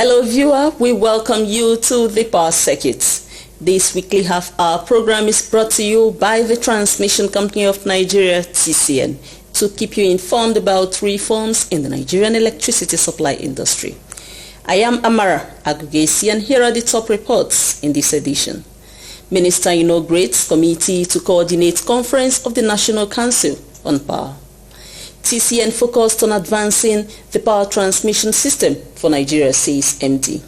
Hello viewer, we welcome you to the Power Circuit. This weekly half-hour program is brought to you by the Transmission Company of Nigeria, TCN, to keep you informed about reforms in the Nigerian electricity supply industry. I am Amara Agugesi, and here are the top reports in this edition. Minister inaugurates committee to coordinate conference of the National Council on Power. TCN focused on advancing the power transmission system for Nigeria, says MD.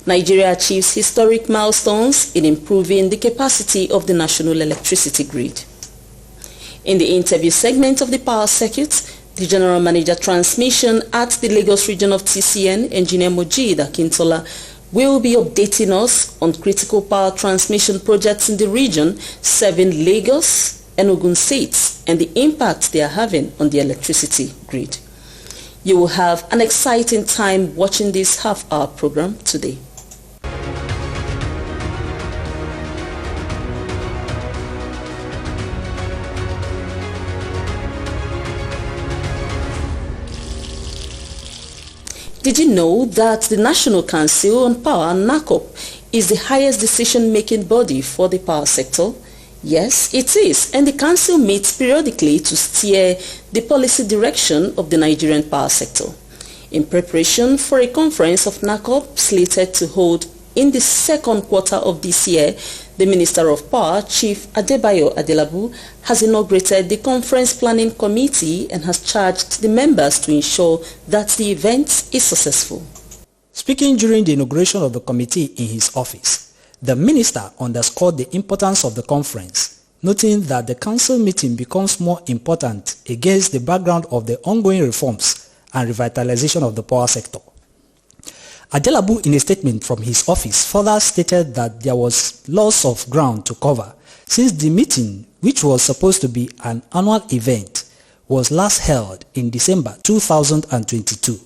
Nigeria achieves historic milestones in improving the capacity of the national electricity grid. In the interview segment of the Power Circuit, the General Manager Transmission at the Lagos region of TCN, Engineer Mojid Akintola, will be updating us on critical power transmission projects in the region serving Lagos and Ogun states and the impact they are having on the electricity grid. You will have an exciting time watching this half-hour program today. Did you know that the National Council on Power, NACOP, is the highest decision-making body for the power sector? Yes, it is, and the Council meets periodically to steer the policy direction of the Nigerian power sector. In preparation for a conference of NACOP slated to hold in the second quarter of this year, the Minister of Power, Chief Adebayo Adelabu, has inaugurated the Conference Planning Committee and has charged the members to ensure that the event is successful. Speaking during the inauguration of the committee in his office, the minister underscored the importance of the conference, noting that the council meeting becomes more important against the background of the ongoing reforms and revitalization of the power sector. Adelabu, in a statement from his office, further stated that there was loss of ground to cover since the meeting, which was supposed to be an annual event, was last held in December 2022.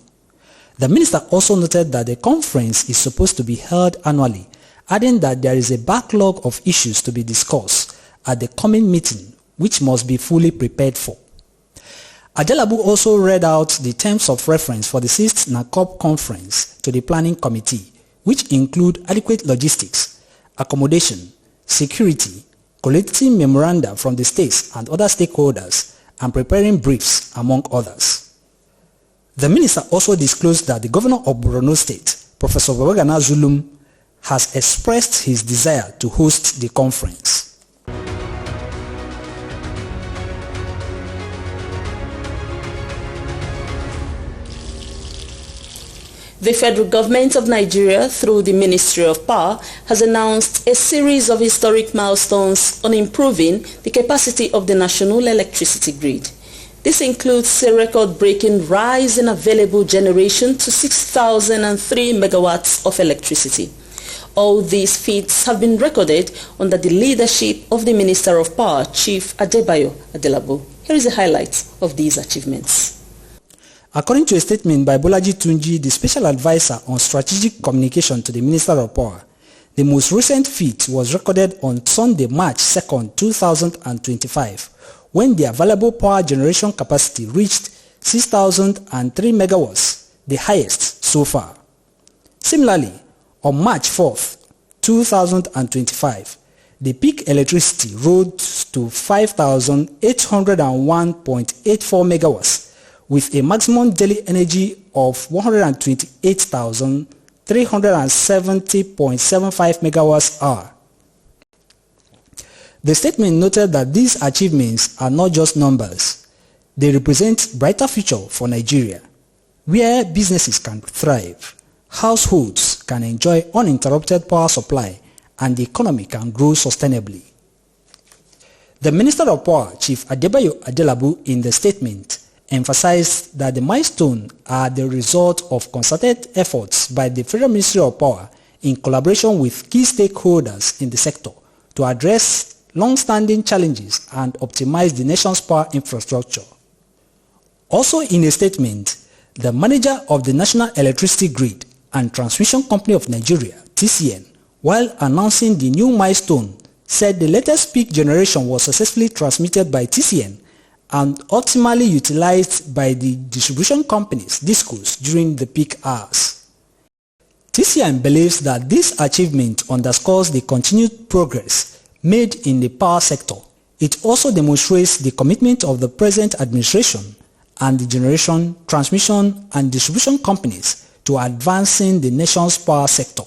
The minister also noted that the conference is supposed to be held annually, adding that there is a backlog of issues to be discussed at the coming meeting, which must be fully prepared for. Adelabu also read out the terms of reference for the 6th NACOP conference to the planning committee, which include adequate logistics, accommodation, security, collecting memoranda from the states and other stakeholders, and preparing briefs, among others. The minister also disclosed that the governor of Borno State, Professor Babagana Zulum, has expressed his desire to host the conference. The federal government of Nigeria, through the Ministry of Power, has announced a series of historic milestones on improving the capacity of the national electricity grid. This includes a record-breaking rise in available generation to 6,003 megawatts of electricity. All these feats have been recorded under the leadership of the Minister of Power, Chief Adebayo Adelabu. Here is a highlight of these achievements. According to a statement by Bolaji Tunji, the Special Advisor on Strategic Communication to the Minister of Power, the most recent feat was recorded on Sunday, March 2, 2025, when the available power generation capacity reached 6,003 megawatts, the highest so far. Similarly, on March 4, 2025, the peak electricity rose to 5,801.84 megawatts, with a maximum daily energy of 128,370.75 megawatts hour. The statement noted that these achievements are not just numbers. They represent a brighter future for Nigeria, where businesses can thrive, households can enjoy uninterrupted power supply, and the economy can grow sustainably. The Minister of Power, Chief Adebayo Adelabu, in the statement, emphasized that the milestones are the result of concerted efforts by the Federal Ministry of Power in collaboration with key stakeholders in the sector to address long-standing challenges and optimize the nation's power infrastructure. Also in a statement, the manager of the National Electricity Grid and Transmission Company of Nigeria, TCN, while announcing the new milestone, said the latest peak generation was successfully transmitted by TCN and optimally utilized by the distribution companies, DISCOs, during the peak hours. TCN believes that this achievement underscores the continued progress made in the power sector. It also demonstrates the commitment of the present administration and the generation, transmission and distribution companies to advancing the nation's power sector.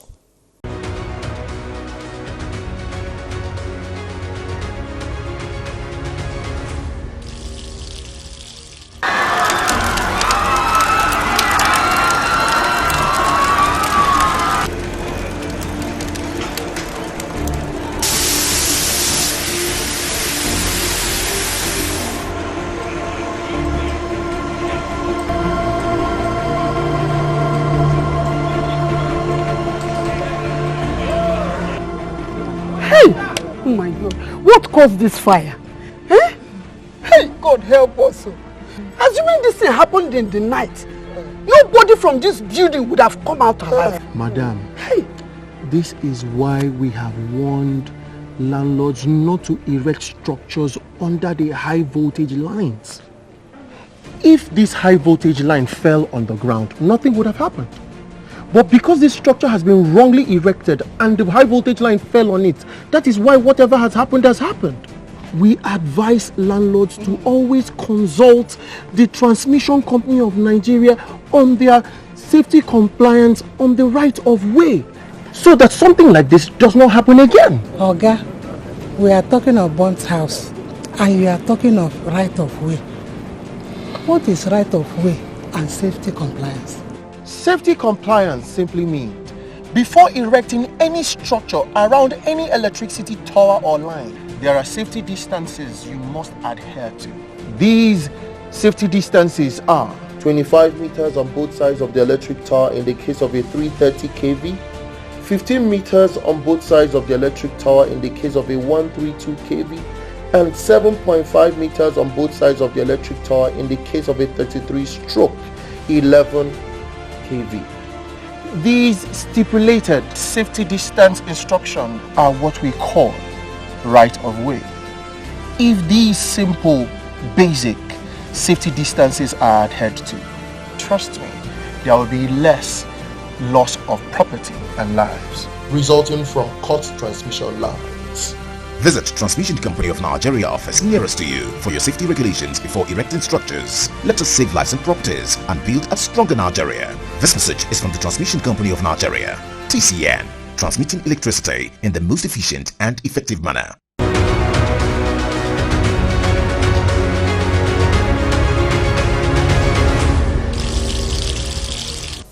Oh my God, what caused this fire? Eh? Hey, God help us. Assuming this thing happened in the night, nobody from this building would have come out alive. Madam, hey, this is why we have warned landlords not to erect structures under the high voltage lines. If this high voltage line fell on the ground, nothing would have happened. But because this structure has been wrongly erected and the high voltage line fell on it, that is why whatever has happened has happened. We advise landlords to always consult the Transmission Company of Nigeria on their safety compliance on the right of way, so that something like this does not happen again. Oga, we are talking of burnt house and you are talking of right of way. What is right of way and safety compliance? Safety compliance simply means before erecting any structure around any electricity tower or line, there are safety distances you must adhere to. These safety distances are 25 meters on both sides of the electric tower in the case of a 330 kV, 15 meters on both sides of the electric tower in the case of a 132 kV, and 7.5 meters on both sides of the electric tower in the case of a 33/11 kV. These stipulated safety distance instructions are what we call right of way. If these simple, basic safety distances are adhered to, trust me, there will be less loss of property and lives resulting from cut transmission lines. Visit Transmission Company of Nigeria office nearest to you for your safety regulations before erecting structures. Let us save lives and properties and build a stronger Nigeria. This message is from the Transmission Company of Nigeria, TCN, transmitting electricity in the most efficient and effective manner.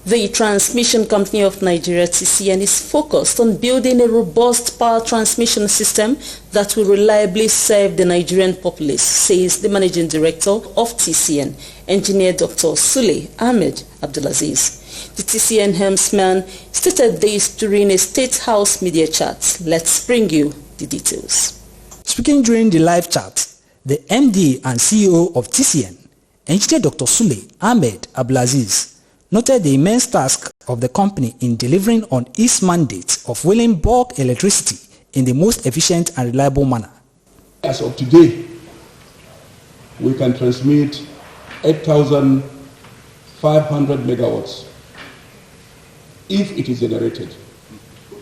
The Transmission Company of Nigeria, TCN, is focused on building a robust power transmission system that will reliably serve the Nigerian populace, says the Managing Director of TCN, Engineer Dr. Sule Ahmed Abdulaziz. The TCN helmsman stated this during a State House media chat. Let's bring you the details. Speaking during the live chat, the MD and CEO of TCN, Engineer Dr. Sule Ahmed Abdulaziz, noted the immense task of the company in delivering on its mandate of wheeling bulk electricity in the most efficient and reliable manner. As of today, we can transmit 8,500 megawatts if it is generated.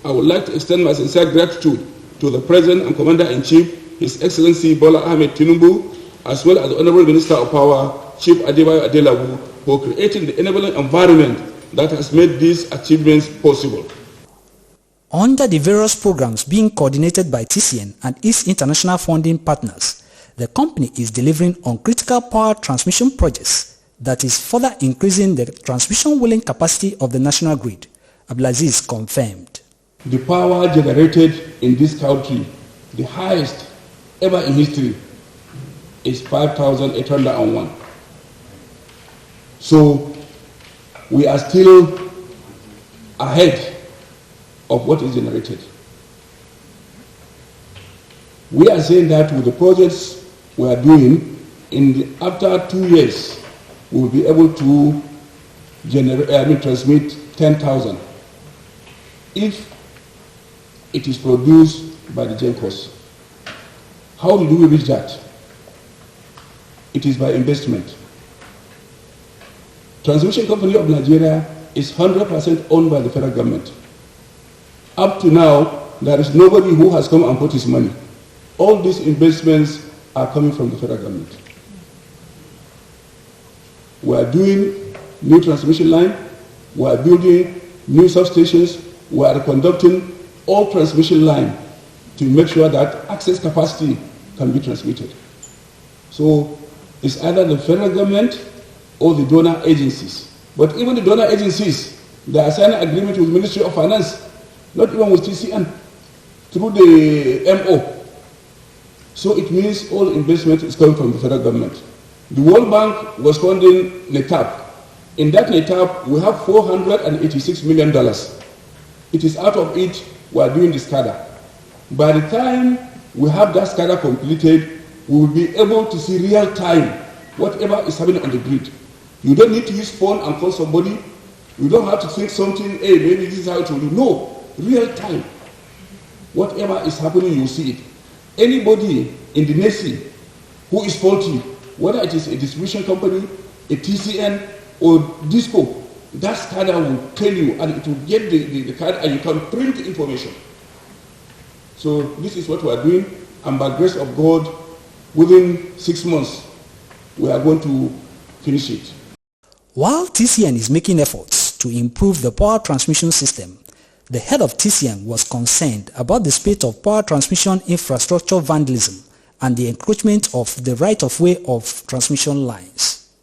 I would like to extend my sincere gratitude to the President and Commander-in-Chief, His Excellency Bola Ahmed Tinubu, as well as the Honorable Minister of Power, Chief Adebayo Adelabu, for creating the enabling environment that has made these achievements possible. Under the various programs being coordinated by TCN and its international funding partners, the company is delivering on critical power transmission projects that is further increasing the transmission wheeling capacity of the national grid, Abdulaziz confirmed. The power generated in this country, the highest ever in history, is 5,801. So we are still ahead of what is generated. We are saying that with the projects we are doing, after 2 years, we will be able to transmit 10,000 if it is produced by the GENCOs. How do we reach that? It is by investment. Transmission Company of Nigeria is 100% owned by the federal government. Up to now, there is nobody who has come and put his money. All these investments are coming from the federal government. We are doing new transmission line, we are building new substations, we are conducting all transmission line to make sure that access capacity can be transmitted. So it's either the federal government or the donor agencies. But even the donor agencies, they are signing agreement with the Ministry of Finance, not even with TCN, through the MO. So it means all investment is coming from the federal government. The World Bank was funding NETAP. In that NETAP, we have $486 million. It is out of it we are doing the SCADA. By the time we have that SCADA completed, we will be able to see real time whatever is happening on the grid. You don't need to use phone and call somebody. You don't have to think something, hey, maybe this is how it will be. No, real time. Whatever is happening, you see it. Anybody in the nation who is faulty, whether it is a distribution company, a TCN, or DISCO, that SCADA will tell you, and it will get the card, and you can print the information. So this is what we are doing, and by grace of God, within 6 months, we are going to finish it. While TCN is making efforts to improve the power transmission system, the head of TCN was concerned about the spate of power transmission infrastructure vandalism and the encroachment of the right-of-way of transmission lines.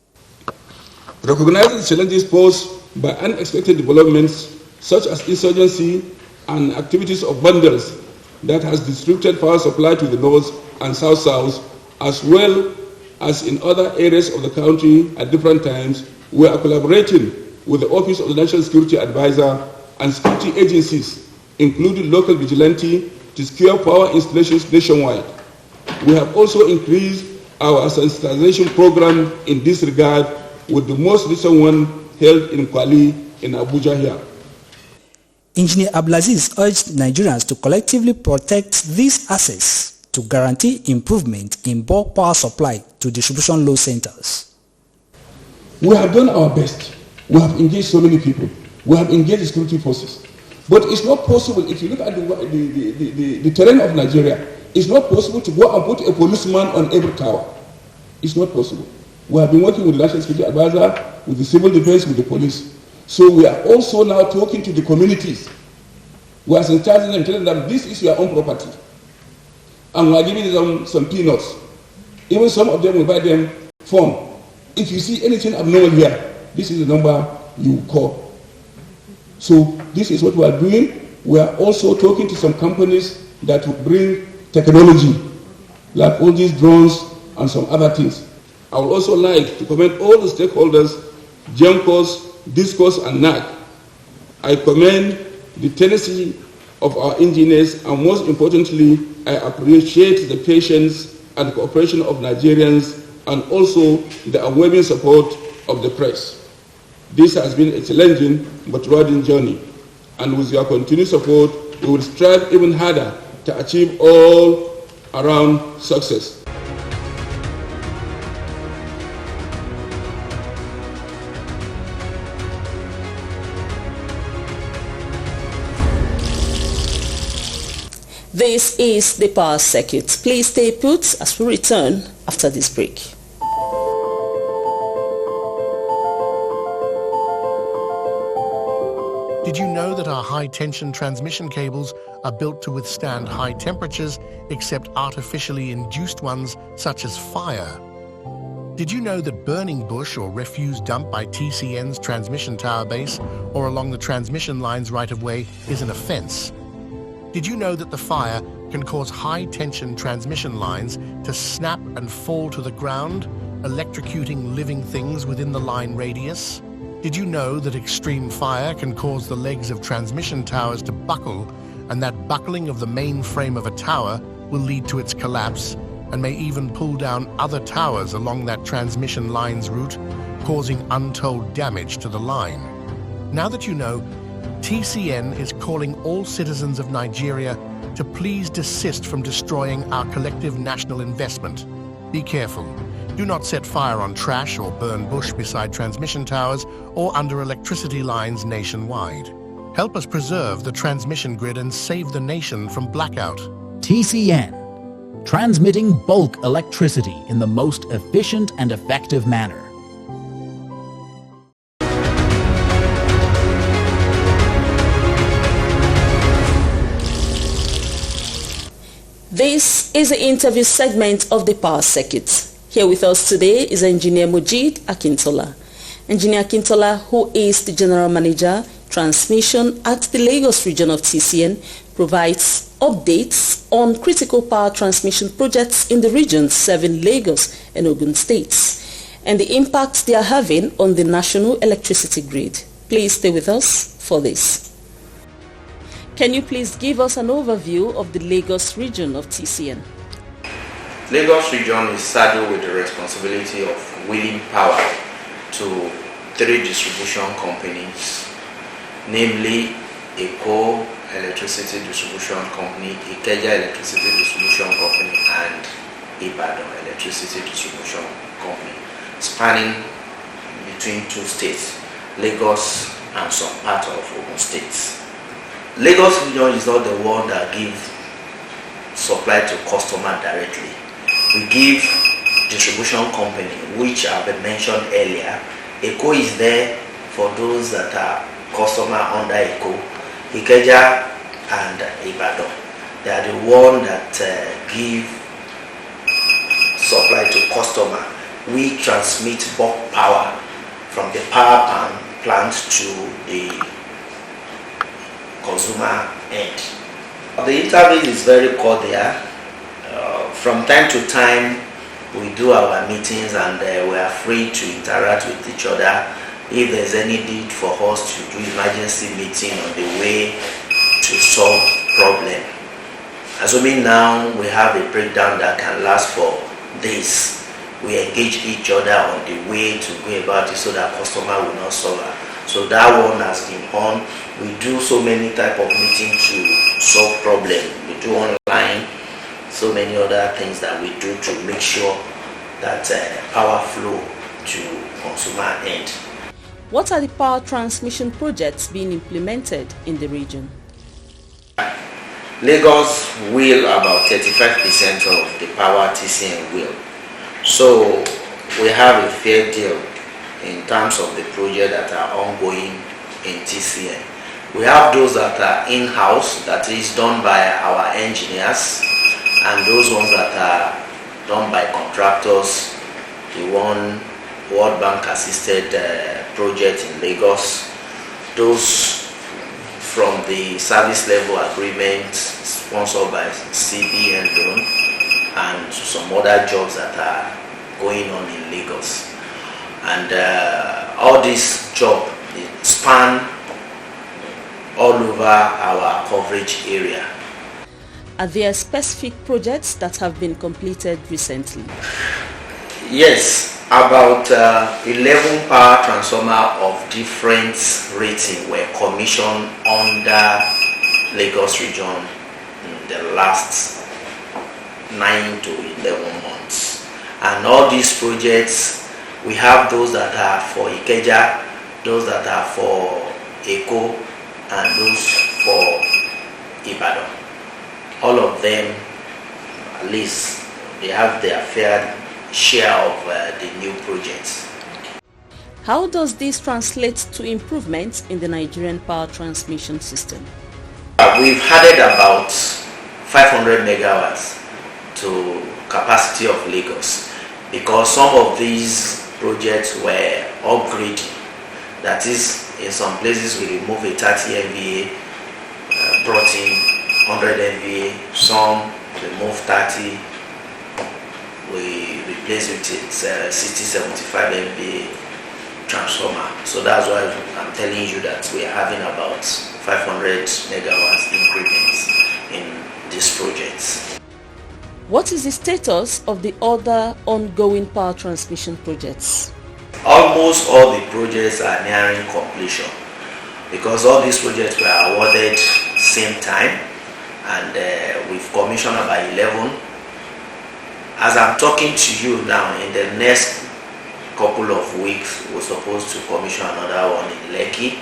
Recognizing the challenges posed by unexpected developments such as insurgency and activities of vandals that has disrupted power supply to the north and south-south, as well as in other areas of the country at different times, we are collaborating with the Office of the National Security Advisor and security agencies, including local vigilante, to secure power installations nationwide. We have also increased our sensitization program in this regard, with the most recent one held in Kwali in Abuja here. Engineer Abdulaziz urged Nigerians to collectively protect these assets to guarantee improvement in bulk power supply to distribution load centers. We have done our best. We have engaged so many people. We have engaged the security forces. But it's not possible, if you look at the terrain of Nigeria, it's not possible to go and put a policeman on every tower. It's not possible. We have been working with the National Security Advisor, with the civil defense, with the police. So we are also now talking to the communities. We are sensitizing them, telling them this is your own property. And we are giving them some peanuts. Even some of them will buy them phone. If you see anything abnormal here, this is the number you call. So this is what we are doing. We are also talking to some companies that will bring technology, like all these drones and some other things. I would also like to commend all the stakeholders, GEMCOS, DISCOS, and NAC. I commend the tenacity of our engineers, and most importantly, I appreciate the patience and cooperation of Nigerians, and also the unwavering support of the press. This has been a challenging but rewarding journey, and with your continued support, we will strive even harder to achieve all-around success. This is the Power Circuit. Please stay put as we return after this break. Did you know that our high-tension transmission cables are built to withstand high temperatures, except artificially induced ones such as fire? Did you know that burning bush or refuse dumped by TCN's transmission tower base or along the transmission line's right-of-way is an offence? Did you know that the fire can cause high-tension transmission lines to snap and fall to the ground, electrocuting living things within the line radius? Did you know that extreme fire can cause the legs of transmission towers to buckle, and that buckling of the main frame of a tower will lead to its collapse and may even pull down other towers along that transmission line's route, causing untold damage to the line? Now that you know, TCN is calling all citizens of Nigeria to please desist from destroying our collective national investment. Be careful. Do not set fire on trash or burn bush beside transmission towers or under electricity lines nationwide. Help us preserve the transmission grid and save the nation from blackout. TCN, transmitting bulk electricity in the most efficient and effective manner. This is the interview segment of the Power Circuit. Here with us today is Engineer Mujid Akintola. Engineer Akintola, who is the General Manager, Transmission at the Lagos region of TCN, provides updates on critical power transmission projects in the region serving Lagos and Ogun states and the impact they are having on the national electricity grid. Please stay with us for this. Can you please give us an overview of the Lagos region of TCN? Lagos region is saddled with the responsibility of wheeling power to 3 distribution companies, namely ECO Electricity Distribution Company, Ikeja Electricity Distribution Company, and Ibadan Electricity Distribution Company, spanning between 2 states, Lagos and some part of Ogun State. Lagos region is not the one that gives supply to customer directly. We give distribution company, which have been mentioned earlier. ECO is there for those that are customer under ECO, Ikeja and Ibadan. They are the one that give supply to customer. We transmit bulk power from the power plant to the consumer end. The interview is very cordial. From time to time, we do our meetings and we are free to interact with each other. If there's any need for us to do emergency meeting on the way to solve problem. Assuming now we have a breakdown that can last for days, we engage each other on the way to go about it so that customer will not suffer. So that one has been on. We do so many type of meeting to solve problem. We do online, so many other things that we do to make sure that power flow to consumer end. What are the power transmission projects being implemented in the region? Lagos will about 35% of the power TCN will. So we have a fair deal in terms of the project that are ongoing in TCN. We have those that are in-house, that is done by our engineers, and those ones that are done by contractors. The one World Bank assisted project in Lagos, those from the service level agreement sponsored by CBN loan, and some other jobs that are going on in Lagos. And all this job span all over our coverage area. Are there specific projects that have been completed recently? Yes, about 11 power transformers of different rating were commissioned under Lagos region in the last 9 to 11 months. And all these projects, we have those that are for Ikeja, those that are for ECO, and those for Ibadan. All of them, at least, they have their fair share of the new projects. How does this translate to improvements in the Nigerian power transmission system? We've added about 500 megawatts to capacity of Lagos because some of these projects were upgraded. That is, in some places we remove a 30 MVA, brought in 100 MVA, some remove 30, we replace with it 60-75 MVA transformer. So that's why I'm telling you that we are having about 500 megawatts increments in these projects. What is the status of the other ongoing power transmission projects? Almost all the projects are nearing completion because all these projects were awarded same time, and we've commissioned about 11 As I'm talking to you now, in the next couple of weeks, we're supposed to commission another one in Lekki.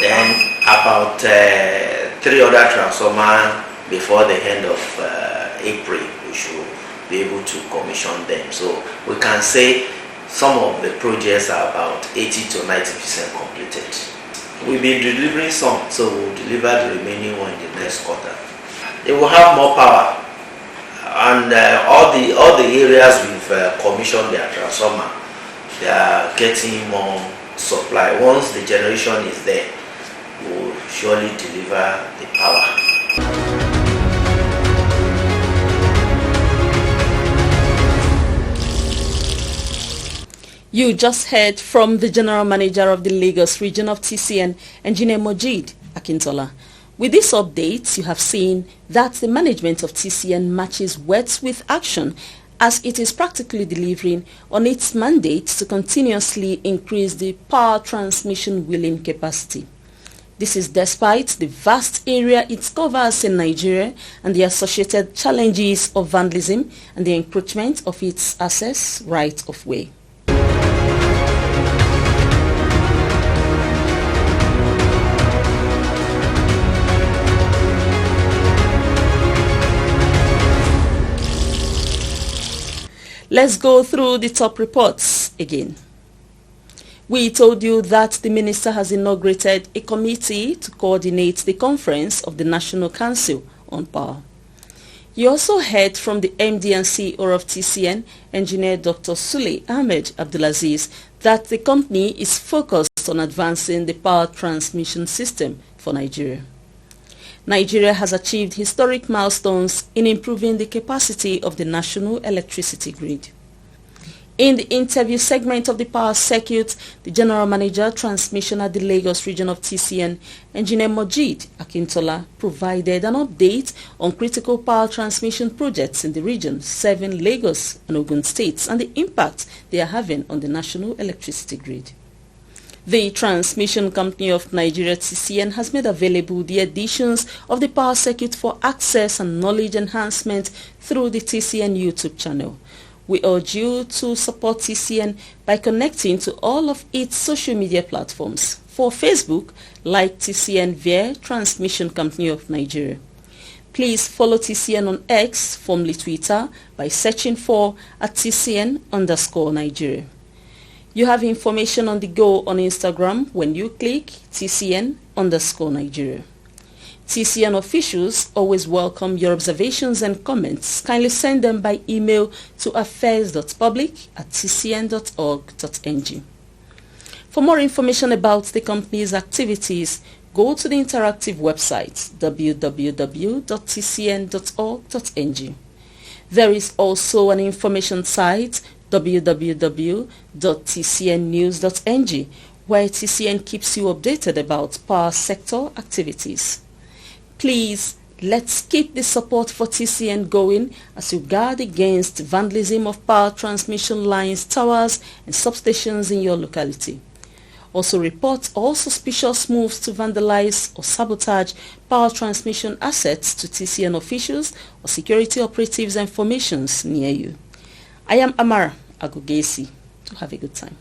Then about 3 other transformers before the end of April, we should be able to commission them. So we can say some of the projects are about 80 to 90% completed. We've been delivering some, so we'll deliver the remaining one in the next quarter. They will have more power, and all the areas we've commissioned their transformer, they are getting more supply. Once the generation is there, we'll surely deliver the power. You just heard from the General Manager of the Lagos region of TCN, Engineer Mojid Akintola. With this update, you have seen that the management of TCN matches words with action, as it is practically delivering on its mandate to continuously increase the power transmission wheeling capacity. This is despite the vast area it covers in Nigeria and the associated challenges of vandalism and the encroachment of its access right of way. Let's go through the top reports again. We told you that the minister has inaugurated a committee to coordinate the conference of the National Council on Power. You also heard from the MD and CEO of TCN, Engineer Dr. Sule Ahmed Abdulaziz, that the company is focused on advancing the power transmission system for Nigeria. Nigeria has achieved historic milestones in improving the capacity of the national electricity grid. In the interview segment of the Power Circuit, the General Manager Transmission at the Lagos region of TCN, Engineer Mojid Akintola, provided an update on critical power transmission projects in the region serving Lagos and Ogun states and the impact they are having on the national electricity grid. The Transmission Company of Nigeria TCN has made available the editions of the Power Circuit for access and knowledge enhancement through the TCN YouTube channel. We urge you to support TCN by connecting to all of its social media platforms. For Facebook, like TCN via Transmission Company of Nigeria. Please follow TCN on X, formerly Twitter, by searching for @TCN_Nigeria. You have information on the go on Instagram when you click TCN_Nigeria. TCN officials always welcome your observations and comments. Kindly send them by email to affairs.public@tcn.org.ng. For more information about the company's activities, go to the interactive website www.tcn.org.ng. There is also an information site www.tcnnews.ng, where TCN keeps you updated about power sector activities. Please, let's keep the support for TCN going as you guard against vandalism of power transmission lines, towers and substations in your locality. Also report all suspicious moves to vandalize or sabotage power transmission assets to TCN officials or security operatives and formations near you. I am Amara Agugesi. To have a good time.